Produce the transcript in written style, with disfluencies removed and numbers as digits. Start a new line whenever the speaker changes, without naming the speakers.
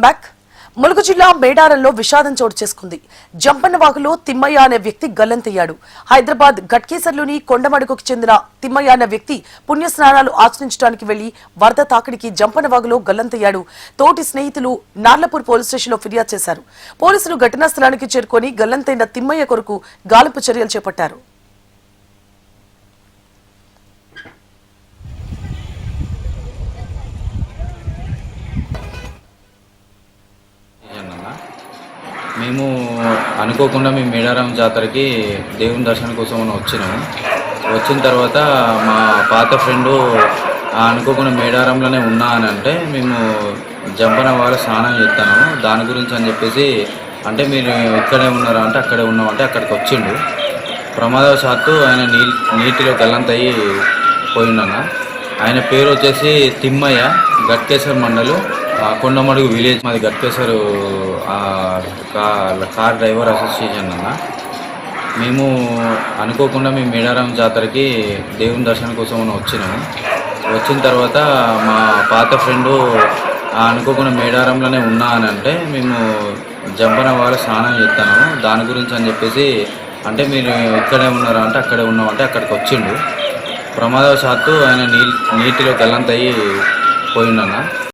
Back. Mulugu జిల్లా మేడారంలో విషాదం చోటు చేసుకుంది. జంపన్నవాగులో తిమ్మయ్య అనే వ్యక్తి గల్లంతయ్యాడు. హైదరాబాద్ గట్కేసర్లోని కొండమడుగుకు చెందిన తిమ్మయ్య అనే వ్యక్తి పుణ్యస్నానాలు ఆచరించడానికి వెళ్లి వరద తాకిడికి జంపన్నవాగులో గల్లంతయ్యాడు. తోటి స్నేహితులు నార్లపూర్ పోలీస్ స్టేషన్లో ఫిర్యాదు చేశారు. పోలీసులు ఘటనా స్థలానికి చేరుకొని గల్లంతైన తిమ్మయ్య కొరకు గాలింపు చర్యలు చేపట్టారు.
మేము అనుకోకుండా మేము మేడారం జాతరకి దేవుని దర్శనం కోసం వచ్చినాము. వచ్చిన తర్వాత మా పాత ఫ్రెండు అనుకోకుండా మేడారంలోనే ఉన్నా అని అంటే మేము జంపన్నవాగులో స్నానం చేస్తాను దాని గురించి అని చెప్పేసి అంటే మీరు ఇక్కడే ఉన్నారా అంటే అక్కడే ఉన్నామంటే అక్కడికి వచ్చిండు. ప్రమాదవశాత్తు ఆయన నీటిలో గల్లంతయ్యి పోయిండన్న. ఆయన పేరు వచ్చేసి తిమ్మయ్య, గట్కేసర్ మండలు, కొండమడుగు విలేజ్. మాది గట్కేసర్ కార్ డ్రైవర్ అసోసియేషన్ అన్న. మేము అనుకోకుండా మేము మేడారం జాతరకి దేవుని దర్శనం కోసం వచ్చినాము. వచ్చిన తర్వాత మా పాత ఫ్రెండు అనుకోకుండా మేడారంలోనే ఉన్నా అని అంటే మేము జంపన్నవాగులో స్నానం చేస్తాను దాని గురించి అని చెప్పేసి అంటే మీరు ఇక్కడే ఉన్నారా అంటే అక్కడే ఉన్నామంటే అక్కడికి వచ్చిండు. ప్రమాదవశాత్తు ఆయన నీటిలో గల్లంతయ్యి పోయిండన్న.